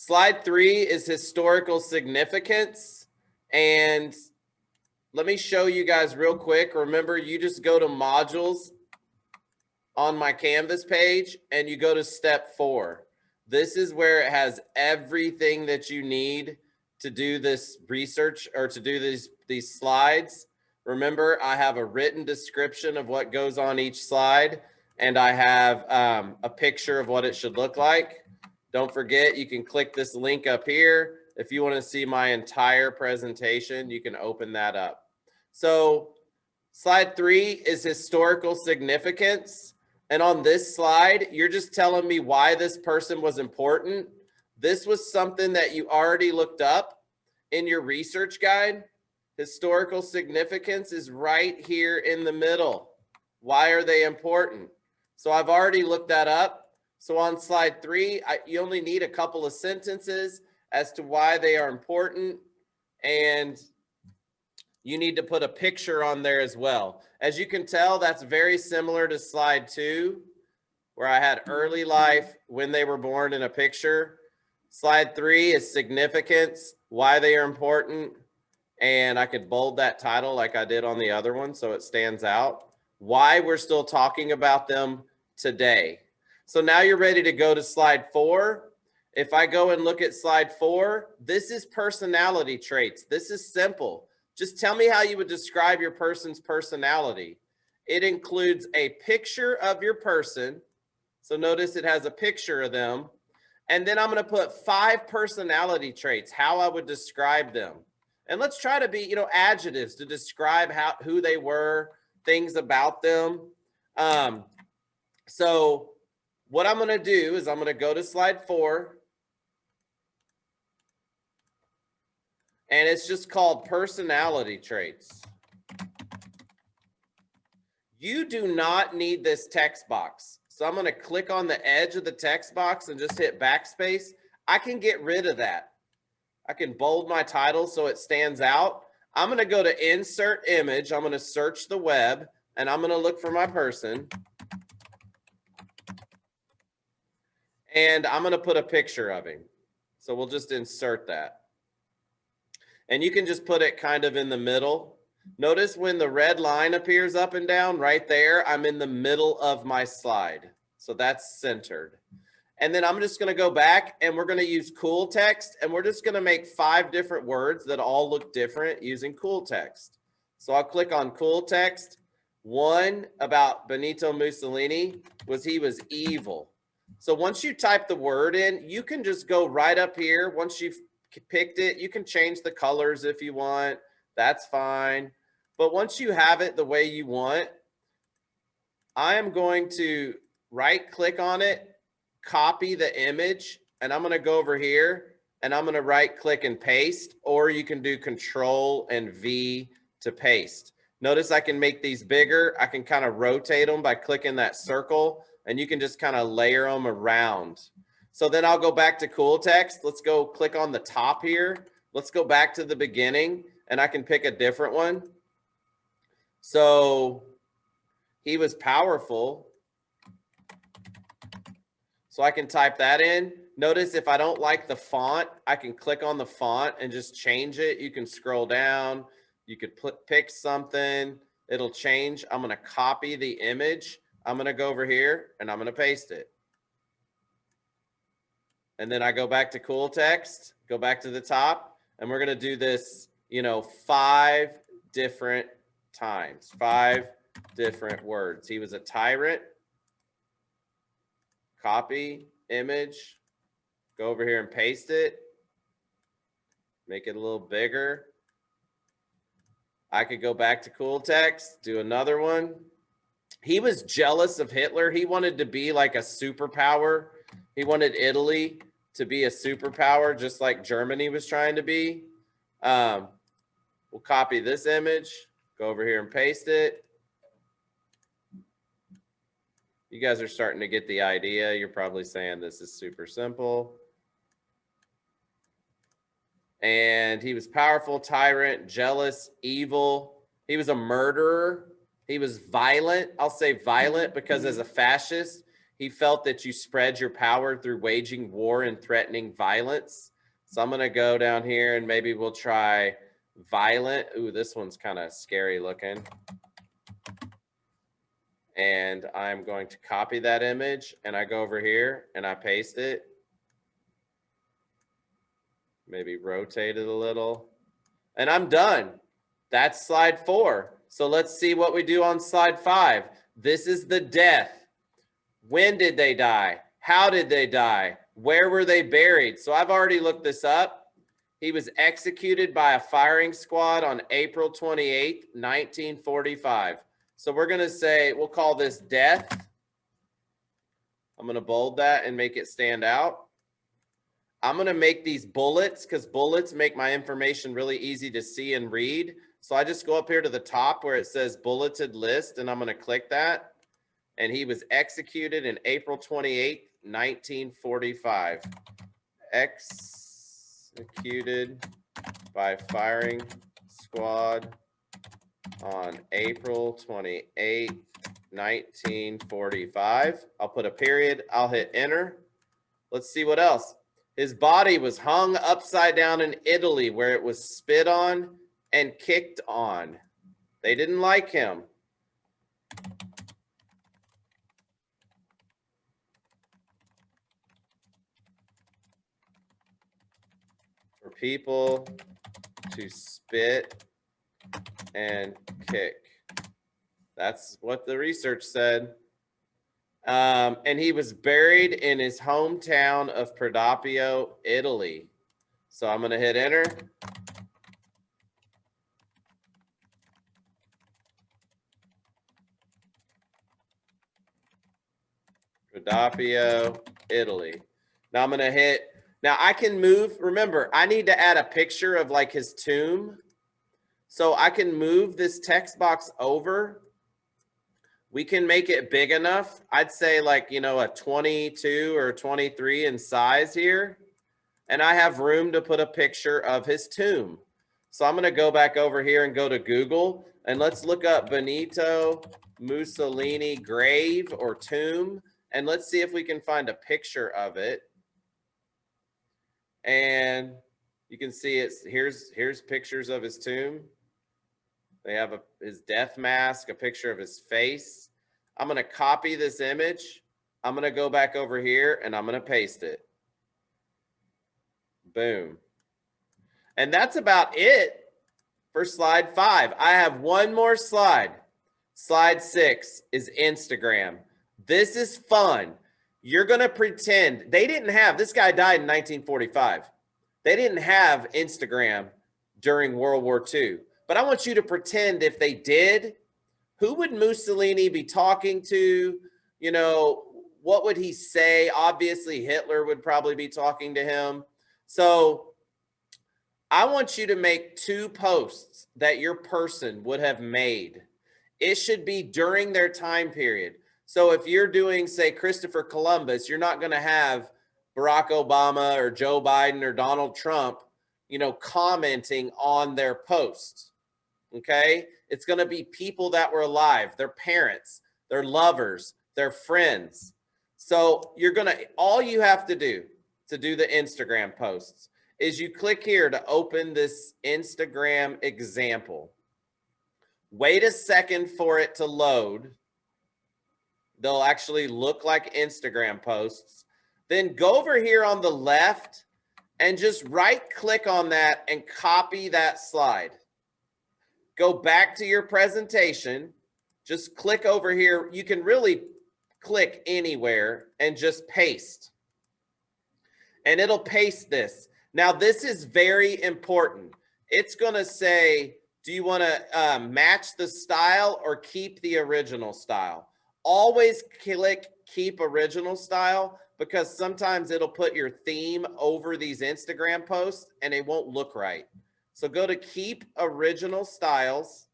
Slide 3 is historical significance. And let me show you guys real quick. Remember, you just go to modules on my Canvas page and you go to step 4. This is where it has everything that you need to do this research or to do these slides. Remember, I have a written description of what goes on each slide, and I have a picture of what it should look like. Don't forget, you can click this link up here. If you want to see my entire presentation, you can open that up. So slide 3 is historical significance. And on this slide, you're just telling me why this person was important. This was something that you already looked up in your research guide. Historical significance is right here in the middle. Why are they important? So I've already looked that up. So on slide 3, you only need a couple of sentences as to why they are important. And you need to put a picture on there as well. As you can tell, that's very similar to slide 2, where I had early life, when they were born in a picture. Slide 3 is significance, why they are important. And I could bold that title like I did on the other one so it stands out. Why we're still talking about them today. So now you're ready to go to slide 4. If I go and look at slide 4, this is personality traits. This is simple. Just tell me how you would describe your person's personality. It includes a picture of your person. So notice it has a picture of them. And then I'm going to put 5 personality traits, how I would describe them. And let's try to be, adjectives to describe who they were, things about them. So what I'm going to do is I'm going to go to slide 4. And it's just called personality traits. You do not need this text box. So I'm going to click on the edge of the text box and just hit backspace. I can get rid of that. I can bold my title so it stands out. I'm going to go to insert image. I'm going to search the web and I'm going to look for my person. And I'm going to put a picture of him. So we'll just insert that. And you can just put it kind of in the middle. Notice when the red line appears up and down right there, I'm in the middle of my slide. So that's centered. And then I'm just going to go back and we're going to use cool text. And we're just going to make 5 different words that all look different using cool text. So I'll click on cool text. One about Benito Mussolini was he was evil. So once you type the word in, you can just go right up here. Once you've picked it, you can change the colors if you want. That's fine. But once you have it the way you want, I am going to right click on it, copy the image, and I'm going to go over here and I'm going to right click and paste, or you can do Control and V to paste. Notice I can make these bigger. I can kind of rotate them by clicking that circle, and you can just kind of layer them around. So then I'll go back to cool text. Let's go click on the top here. Let's go back to the beginning and I can pick a different one. So he was powerful. So I can type that in. Notice if I don't like the font, I can click on the font and just change it. You can scroll down. You could pick something. It'll change. I'm going to copy the image. I'm going to go over here and I'm going to paste it. And then I go back to cool text, go back to the top, and we're going to do this, 5 different times, 5 different words. He was a tyrant. Copy, image, go over here and paste it. Make it a little bigger. I could go back to cool text, do another one. He was jealous of Hitler. He wanted to be like a superpower. He wanted Italy to be a superpower, just like Germany was trying to be. We'll copy this image, go over here and paste it. You guys are starting to get the idea. You're probably saying this is super simple. And he was powerful, tyrant, jealous, evil. He was a murderer. He was violent. I'll say violent because as a fascist, He felt that you spread your power through waging war and threatening violence. So I'm going to go down here and maybe we'll try violent. Ooh, this one's kind of scary looking. And I'm going to copy that image and I go over here and I paste it. Maybe rotate it a little. And I'm done. That's slide 4. So let's see what we do on slide 5. This is the death. When did they die? How did they die? Where were they buried? So I've already looked this up. He was executed by a firing squad on April 28th, 1945. So we're going to say, we'll call this death. I'm going to bold that and make it stand out. I'm going to make these bullets because bullets make my information really easy to see and read. So I just go up here to the top where it says bulleted list, and I'm going to click that. And he was executed in April 28th, 1945. Executed by firing squad on April 28th, 1945. I'll put a period. I'll hit enter. Let's see what else. His body was hung upside down in Italy where it was spit on and kicked on. They didn't like him. For people to spit and kick. That's what the research said. And he was buried in his hometown of Prodapio, Italy. So I'm going to hit enter. Prodapio, Italy. Now I'm going to hit. Now I can move. Remember, I need to add a picture of like his tomb. So I can move this text box over. We can make it big enough. I'd say like, you know, a 22 or 23 in size here. And I have room to put a picture of his tomb. So I'm going to go back over here and go to Google. And let's look up Benito Mussolini grave or tomb. And let's see if we can find a picture of it. And you can see it's here's pictures of his tomb. They have his death mask, a picture of his face. I'm going to copy this image. I'm going to go back over here and I'm going to paste it. Boom. And that's about it for slide 5. I have one more slide. Slide 6 is Instagram. This is fun. You're going to pretend they didn't have, this guy died in 1945. They didn't have Instagram during World War II. But I want you to pretend if they did, who would Mussolini be talking to? You know, what would he say? Obviously, Hitler would probably be talking to him. So I want you to make 2 posts that your person would have made. It should be during their time period. So if you're doing, say, Christopher Columbus, you're not going to have Barack Obama or Joe Biden or Donald Trump, you know, commenting on their post. Okay, it's going to be people that were alive, their parents, their lovers, their friends. So you're going to, all you have to do the Instagram posts is you click here to open this Instagram example. Wait a second for it to load. They'll actually look like Instagram posts. Then go over here on the left and just right click on that and copy that slide. Go back to your presentation, just click over here. You can really click anywhere and just paste. And it'll paste this. Now, this is very important. It's going to say, do you want to match the style or keep the original style? Always click keep original style because sometimes it'll put your theme over these Instagram posts and it won't look right. So go to keep original styles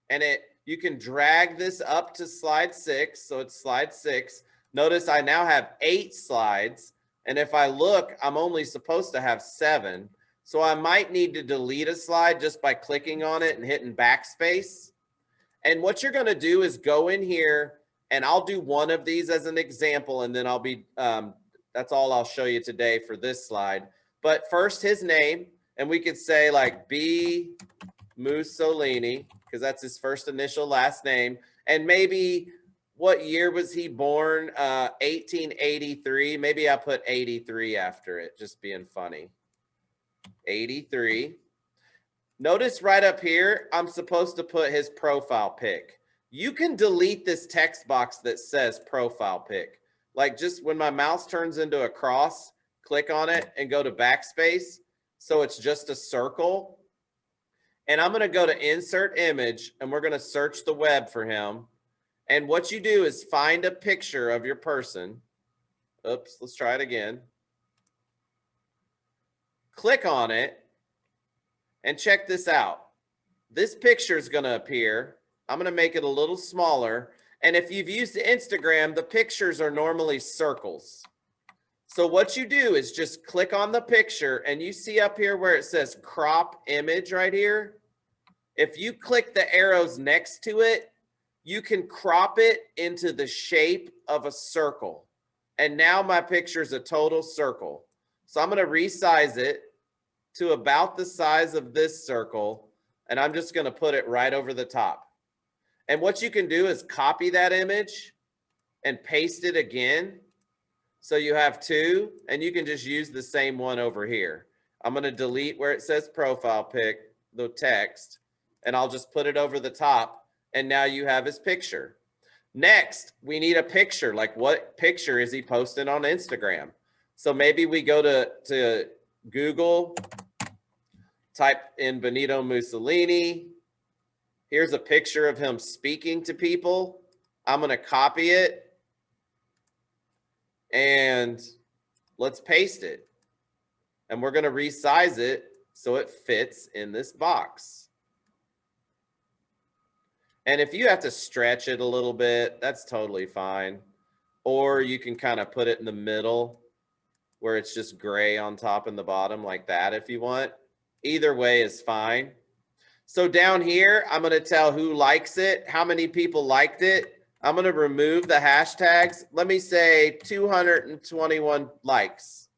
and you can drag this up to slide 6. So it's slide 6. Notice I now have 8 slides. And if I look, I'm only supposed to have 7. So I might need to delete a slide just by clicking on it and hitting backspace. And what you're going to do is go in here And I'll do one of these as an example, and then I'll be, that's all I'll show you today for this slide. But first, his name, and we could say like B. Mussolini, because that's his first initial last name. And maybe what year was he born? 1883. Maybe I put 83 after it, just being funny. 83. Notice right up here, I'm supposed to put his profile pic. You can delete this text box that says profile pic. Like just when my mouse turns into a cross, click on it and go to backspace. So it's just a circle. And I'm going to go to insert image and we're going to search the web for him. And what you do is find a picture of your person. Oops, let's try it again. Click on it and check this out. This picture is going to appear. I'm going to make it a little smaller. And if you've used Instagram, the pictures are normally circles. So what you do is just click on the picture and you see up here where it says crop image right here. If you click the arrows next to it, you can crop it into the shape of a circle. And now my picture is a total circle. So I'm going to resize it to about the size of this circle. And I'm just going to put it right over the top. And what you can do is copy that image and paste it again. So you have two, and you can just use the same one over here. I'm going to delete where it says profile pic, the text, and I'll just put it over the top. And now you have his picture. Next, we need a picture. Like what picture is he posting on Instagram? So maybe we go to Google, type in Benito Mussolini. Here's a picture of him speaking to people. I'm going to copy it. And let's paste it. And we're going to resize it so it fits in this box. And if you have to stretch it a little bit, that's totally fine. Or you can kind of put it in the middle where it's just gray on top and the bottom like that if you want. Either way is fine. So down here, I'm going to tell who likes it, how many people liked it. I'm going to remove the hashtags. Let me say 221 likes.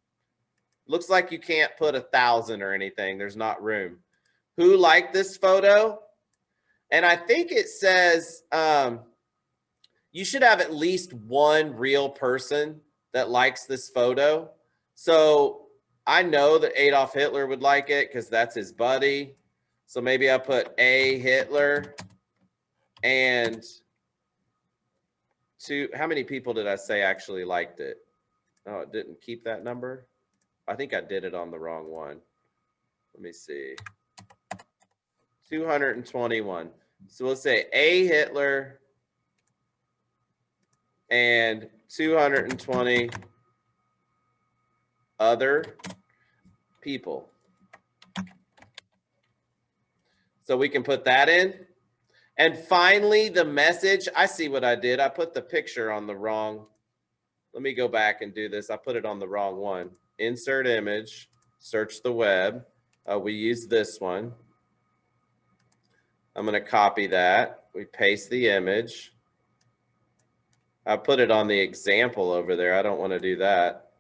Looks like you can't put 1,000 or anything. There's not room. Who liked this photo? And I think it says you should have at least one real person that likes this photo. So I know that Adolf Hitler would like it because that's his buddy. So maybe I put A Hitler and how many people did I say actually liked it? Oh, it didn't keep that number. I think I did it on the wrong one. Let me see. 221. So we'll say A Hitler and 220 other people. So we can put that in. And finally, the message. I see what I did. I put the picture on the wrong. Let me go back and do this. I put it on the wrong one. Insert image, search the web. We use this one. I'm going to copy that. We paste the image. I put it on the example over there. I don't want to do that.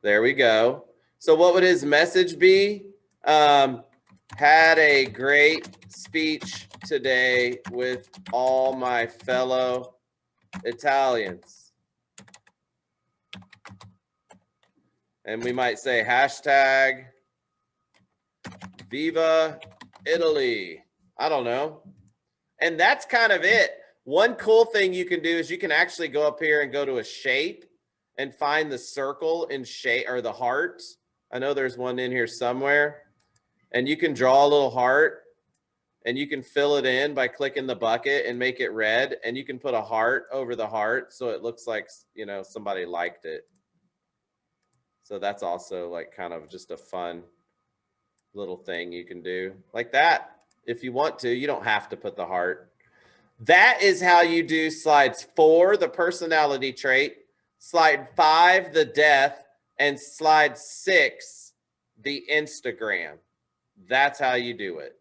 There we go. So what would his message be? Had a great speech today with all my fellow Italians. And we might say hashtag Viva Italy. I don't know. And that's kind of it. One cool thing you can do is you can actually go up here and go to a shape and find the circle in shape or the heart. I know there's one in here somewhere. And you can draw a little heart and you can fill it in by clicking the bucket and make it red. And you can put a heart over the heart so it looks like, you know, somebody liked it. So that's also like kind of just a fun little thing you can do like that. If you want to, you don't have to put the heart. That is how you do slides 4, the personality trait, slide 5, the death, and slide 6, the Instagram. That's how you do it.